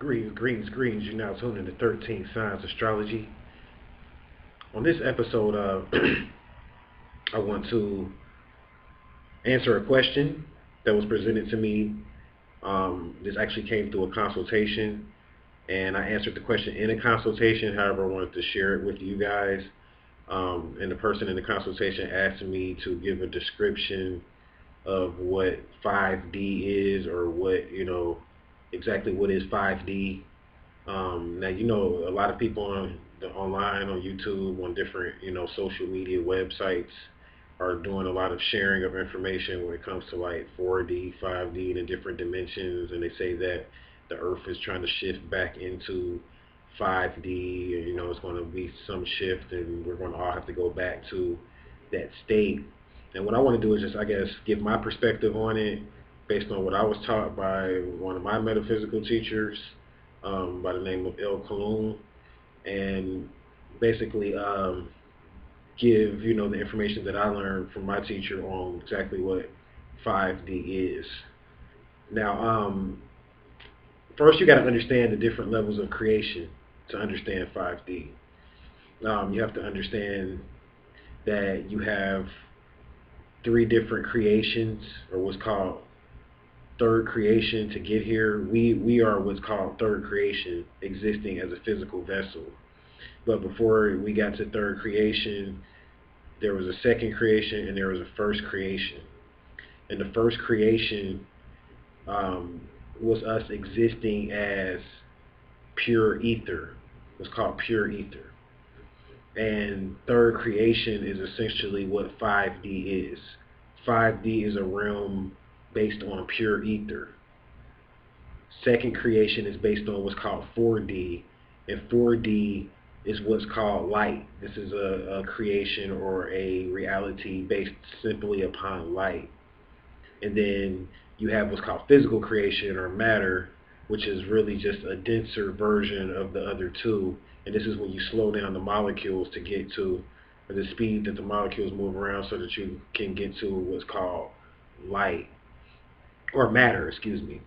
Greens. You're now tuned into 13 Signs Astrology. On this episode, I want to answer a question that was presented to me. This actually came through a consultation, and I answered the question in a consultation. However, I wanted to share it with you guys. And the person in the consultation asked me to give a description of what 5D is, or what, exactly what is 5D. Now, a lot of people online, on YouTube, on different, social media websites are doing a lot of sharing of information when it comes to like 4D, 5D, and the different dimensions, and they say that the Earth is trying to shift back into 5D, and it's going to be some shift, and we're going to all have to go back to that state. And what I want to do is just, I guess, give my perspective on it based on what I was taught by one of my metaphysical teachers, by the name of El Kalum, and basically give, the information that I learned from my teacher on exactly what 5D is. Now, first you got to understand the different levels of creation to understand 5D. You have to understand that you have three different creations, or what's called third creation to get here. We are what's called third creation, existing as a physical vessel. But before we got to third creation, there was a second creation and there was a first creation. And the first creation was us existing as pure ether. It was called pure ether. And third creation is essentially what 5D is. 5D is a realm based on pure ether. Second creation is based on what's called 4D, and 4D is what's called light. This is a creation or a reality based simply upon light. And then you have what's called physical creation, or matter, which is really just a denser version of the other two. And this is when you slow down the molecules to get to the speed that the molecules move around, so that you can get to what's called light, or matter, excuse me.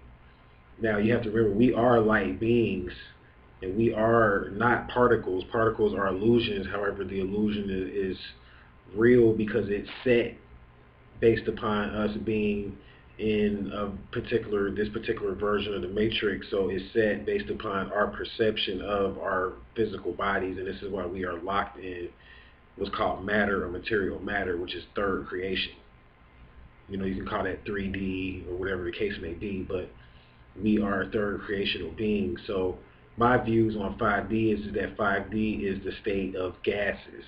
Now you have to remember, we are light beings, and we are not particles. Particles are illusions. However, the illusion is real because it's set based upon us being in this particular version of the matrix. So it's set based upon our perception of our physical bodies, and this is why we are locked in what's called matter, or material matter, which is third creation. You can call that 3D or whatever the case may be, but we are third creational beings. So my views on 5D is that 5D is the state of gases.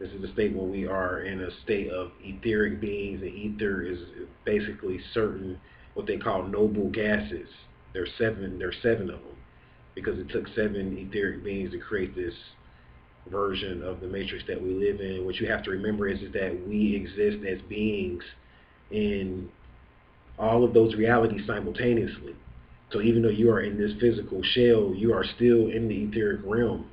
This is the state where we are in a state of etheric beings, and ether is basically certain, what they call noble gases. There's seven of them, because it took 7 etheric beings to create this version of the matrix that we live in. What you have to remember is that we exist as beings in all of those realities simultaneously. So even though you are in this physical shell, you are still in the etheric realm,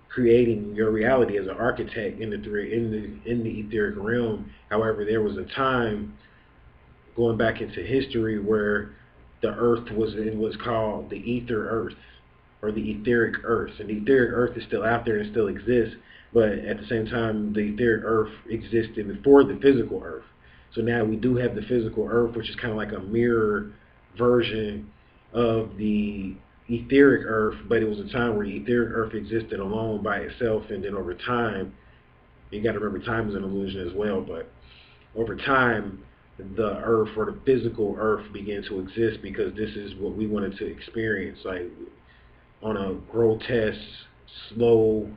creating your reality as an architect in the etheric realm. However, there was a time going back into history where the earth was in what's called the ether earth, or the etheric earth. And the etheric earth is still out there and still exists, but at the same time, the etheric earth existed before the physical earth. So now we do have the physical earth, which is kind of like a mirror version of the etheric earth, but it was a time where the etheric earth existed alone by itself, and then over time, you got to remember, time is an illusion as well, but over time, the earth, or the physical earth, began to exist, because this is what we wanted to experience, like on a grotesque, slow,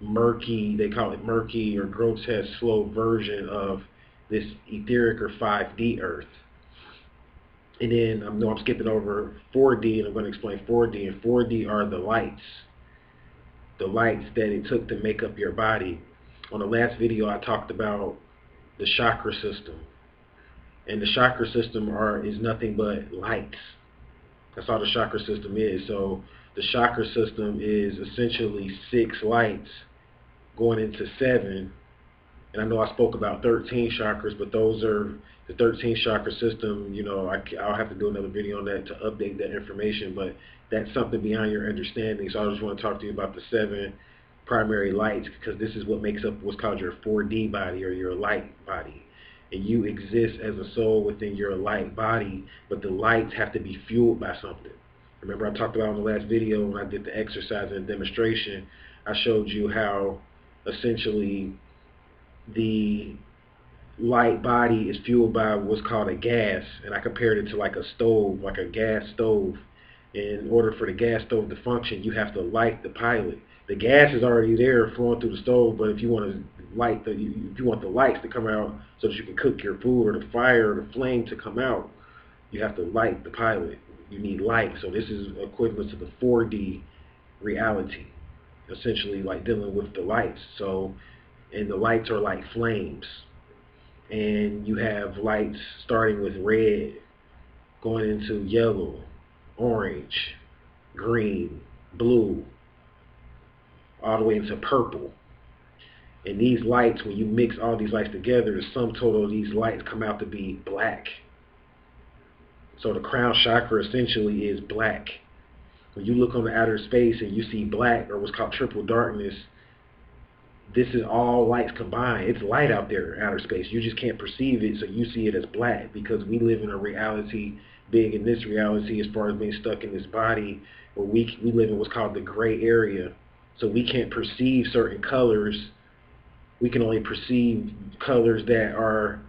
murky, they call it murky or grotesque, slow version of this etheric or 5D earth. And then I'm skipping over 4D, and I'm going to explain 4D. And 4D are the lights that it took to make up your body. On the last video, I talked about the chakra system, and the chakra system is nothing but lights. That's all the chakra system is. So the chakra system is essentially 6 lights going into 7, And I know I spoke about 13 chakras, but those are the 13 chakra system. You know, I'll have to do another video on that to update that information, but that's something beyond your understanding. So I just want to talk to you about the 7 primary lights, because this is what makes up what's called your 4D body, or your light body. And you exist as a soul within your light body, but the lights have to be fueled by something. Remember, I talked about in the last video when I did the exercise and demonstration, I showed you how essentially the light body is fueled by what's called a gas, and I compared it to like a stove, like a gas stove. In order for the gas stove to function, you have to light the pilot. The gas is already there flowing through the stove, but if you want to light if you want the lights to come out so that you can cook your food, or the fire or the flame to come out, you have to light the pilot. You need light. So this is equivalent to the 4D reality, essentially like dealing with the lights. So, and the lights are like flames, and you have lights starting with red, going into yellow, orange, green, blue, all the way into purple. And these lights, when you mix all these lights together, the sum total of these lights come out to be black. So the crown chakra essentially is black. When you look on the outer space and you see black, or what's called triple darkness, this is all lights combined. It's light out there in outer space. You just can't perceive it, so you see it as black, because we live in a reality big in this reality as far as being stuck in this body, where we live in what's called the gray area. So we can't perceive certain colors. We can only perceive colors that are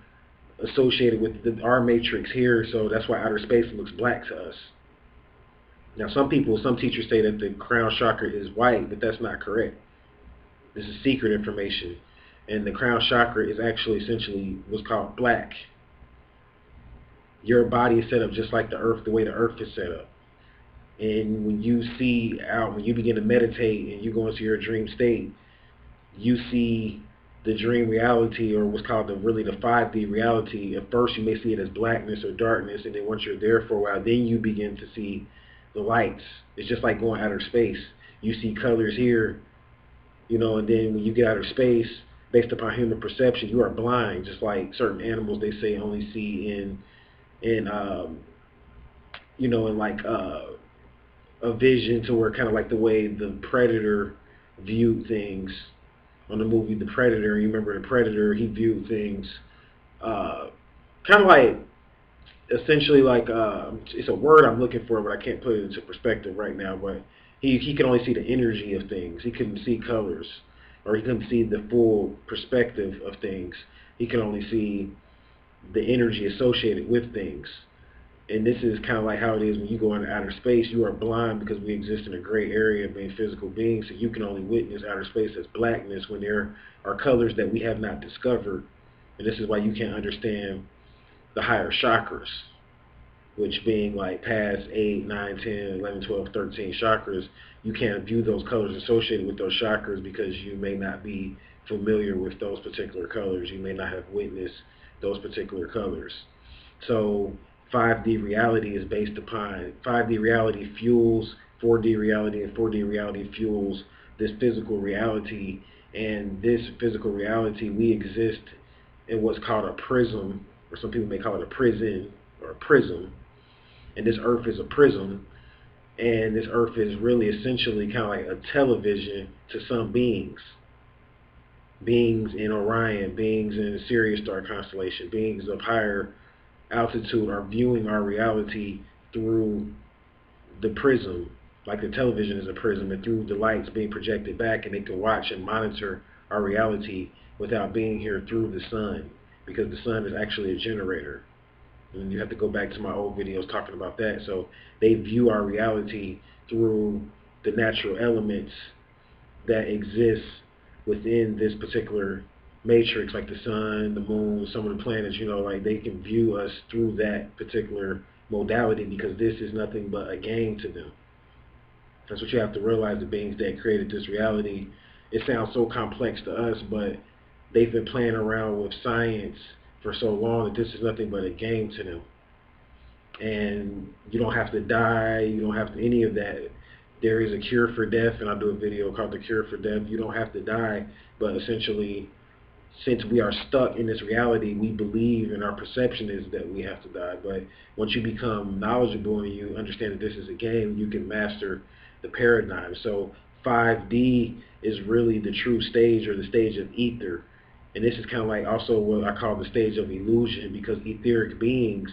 associated with our matrix here, so that's why outer space looks black to us. Now some teachers say that the crown chakra is white, but that's not correct. This is secret information. And the crown chakra is actually essentially what's called black. Your body is set up just like the earth, the way the earth is set up. And when you begin to meditate and you go into your dream state, you see the dream reality, or what's called the 5D reality. At first you may see it as blackness or darkness, and then once you're there for a while, then you begin to see the lights. It's just like going outer space. You see colors here, you know, and then when you get outer space, based upon human perception, you are blind, just like certain animals they say only see in a vision, to where kind of like the way the Predator viewed things on the movie The Predator. You remember the Predator, he viewed things kind of like, essentially like, it's a word I'm looking for, but I can't put it into perspective right now, but he could only see the energy of things. He couldn't see colors, or he couldn't see the full perspective of things. He could only see the energy associated with things. And this is kind of like how it is when you go into outer space. You are blind because we exist in a gray area of being physical beings, so you can only witness outer space as blackness when there are colors that we have not discovered. And this is why you can't understand the higher chakras, which being like past 8, 9, 10, 11, 12, 13 chakras. You can't view those colors associated with those chakras because you may not be familiar with those particular colors. You may not have witnessed those particular colors. So 5D reality is based upon, 5D reality fuels 4D reality, and 4D reality fuels this physical reality. And this physical reality, we exist in what's called a prism, or some people may call it a prison or a prism. And this earth is a prism, and this earth is really essentially kind of like a television to some beings. Beings in Orion, beings in the Sirius star constellation, beings of higher altitude are viewing our reality through the prism, like the television is a prism, and through the lights being projected back, and they can watch and monitor our reality without being here through the sun, because the sun is actually a generator. And you have to go back to my old videos talking about that. So they view our reality through the natural elements that exist within this particular matrix, like the sun, the moon, some of the planets, you know, like they can view us through that particular modality, because this is nothing but a game to them. That's what you have to realize. The beings that created this reality, it sounds so complex to us, but they've been playing around with science for so long that this is nothing but a game to them. And you don't have to die, you don't have to any of that. There is a cure for death, and I'll do a video called The Cure for Death. You don't have to die, but essentially since we are stuck in this reality, we believe and our perception is that we have to die. But once you become knowledgeable and you understand that this is a game, you can master the paradigm. So 5D is really the true stage, or the stage of ether. And this is kind of like also what I call the stage of illusion, because etheric beings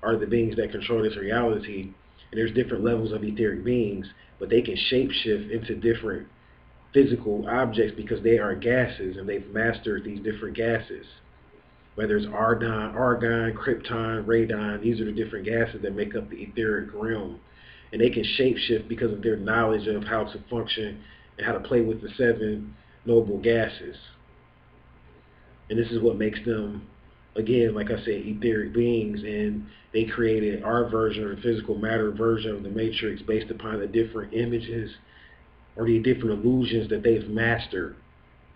are the beings that control this reality. And there's different levels of etheric beings, but they can shapeshift into different physical objects because they are gases, and they've mastered these different gases. Whether it's argon, krypton, radon, these are the different gases that make up the etheric realm. And they can shapeshift because of their knowledge of how to function and how to play with the 7 noble gases. And this is what makes them, again, like I said, etheric beings. And they created our version, or physical matter version of the Matrix, based upon the different images or the different illusions that they've mastered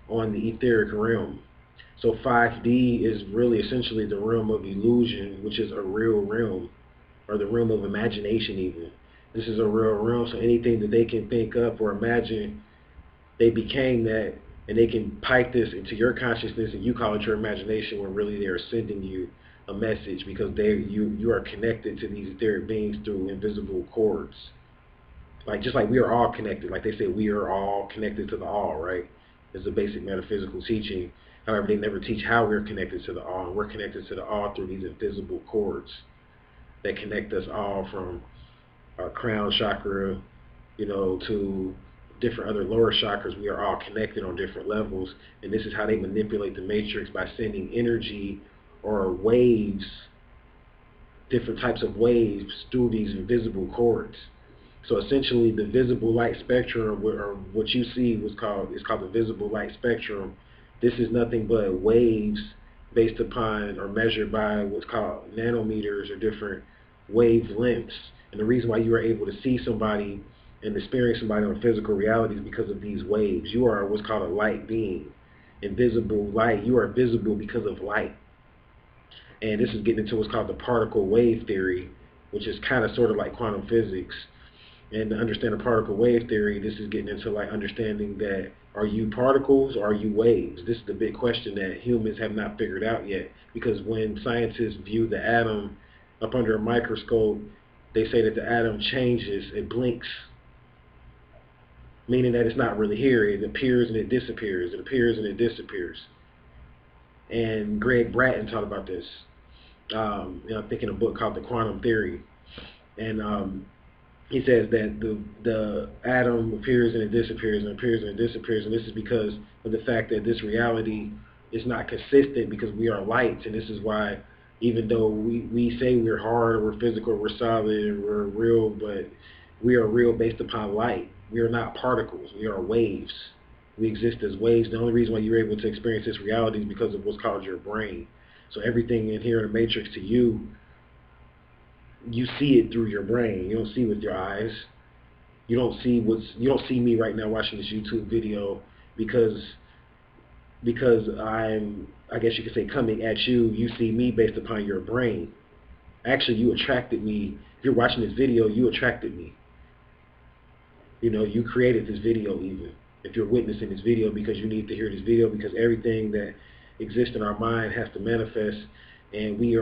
on the etheric realm. So 5D is really essentially the realm of illusion, which is a real realm, or the realm of imagination even. This is a real realm, so anything that they can think up or imagine, they became that, and they can pipe this into your consciousness, and you call it your imagination, when really they're sending you a message, because you are connected to these etheric beings through invisible cords. Like, just like we are all connected, like they say, we are all connected to the all, right? It's a basic metaphysical teaching. However, they never teach how we're connected to the all. And we're connected to the all through these invisible cords that connect us all, from our crown chakra, to different other lower chakras. We are all connected on different levels, and this is how they manipulate the matrix, by sending energy or waves, different types of waves, through these invisible cords. So essentially, the visible light spectrum, or what you see, is called the visible light spectrum. This is nothing but waves based upon or measured by what's called nanometers, or different wavelengths. And the reason why you are able to see somebody and experience somebody on physical reality is because of these waves. You are what's called a light being. Invisible light. You are visible because of light. And this is getting into what's called the particle wave theory, which is kind of sort of like quantum physics. And to understand the particle wave theory, this is getting into like understanding that, are you particles or are you waves? This is the big question that humans have not figured out yet. Because when scientists view the atom up under a microscope, they say that the atom changes, it blinks, meaning that it's not really here. It appears and it disappears. It appears and it disappears. And Greg Bratton taught about this, I think in a book called The Quantum Theory. And he says that the atom appears and it disappears and appears and it disappears, and this is because of the fact that this reality is not consistent, because we are lights. And this is why, even though we say we're hard, or we're physical, or we're solid, and we're real, but we are real based upon light. We are not particles. We are waves. We exist as waves. The only reason why you're able to experience this reality is because of what's called your brain. So everything in here in the Matrix, to you, you see it through your brain. You don't see with your eyes. You don't see me right now watching this YouTube video because I'm, I guess you could say, coming at you. You see me based upon your brain. Actually, you attracted me. If you're watching this video, you attracted me. You created this video even. If you're witnessing this video, because you need to hear this video, because everything that exists in our mind has to manifest. And we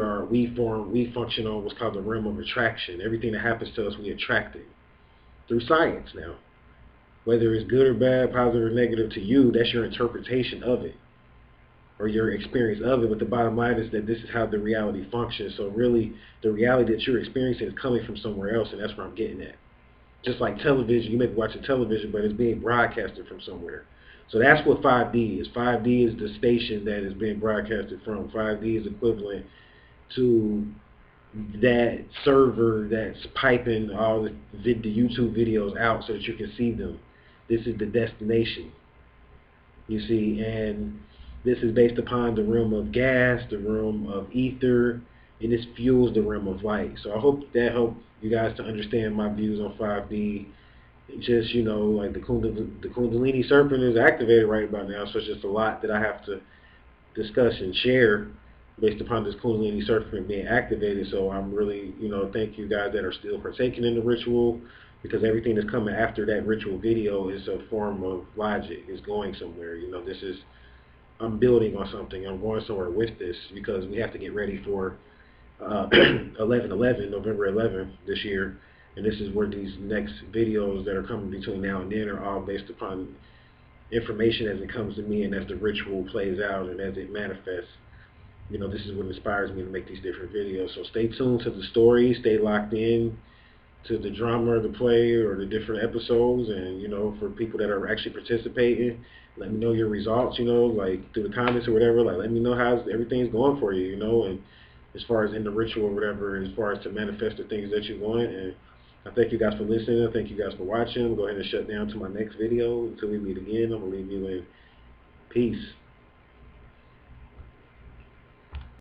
function on what's called the realm of attraction. Everything that happens to us, we attract it through science now. Whether it's good or bad, positive or negative to you, that's your interpretation of it, or your experience of it. But the bottom line is that this is how the reality functions. So really, the reality that you're experiencing is coming from somewhere else, and that's where I'm getting at. Just like television, you may be watching television, but it's being broadcasted from somewhere. So that's what 5D is. 5D is the station that is being broadcasted from. 5D is equivalent to that server that's piping all the YouTube videos out so that you can see them. This is the destination, you see, and this is based upon the realm of gas, the realm of ether, and this fuels the realm of light. So I hope that helped you guys to understand my views on 5D. Just, like the Kundalini serpent is activated right about now, so it's just a lot that I have to discuss and share based upon this Kundalini serpent being activated. So I'm really, thank you guys that are still partaking in the ritual, because everything that's coming after that ritual video is a form of logic. It's going somewhere. This is I'm building on something. I'm going somewhere with this because we have to get ready for 11/11, November 11th this year. And this is where these next videos that are coming between now and then are all based upon information as it comes to me and as the ritual plays out and as it manifests. You know, this is what inspires me to make these different videos. So stay tuned to the story, stay locked in to the drama or the play or the different episodes. And, you know, for people that are actually participating, let me know your results, you know, like through the comments or whatever. Like, let me know how everything's going for you, you know, and as far as in the ritual or whatever, as far as to manifest the things that you want. And I thank you guys for listening. I thank you guys for watching. I'll go ahead and shut down to my next video. Until we meet again, I'm going to leave you in peace.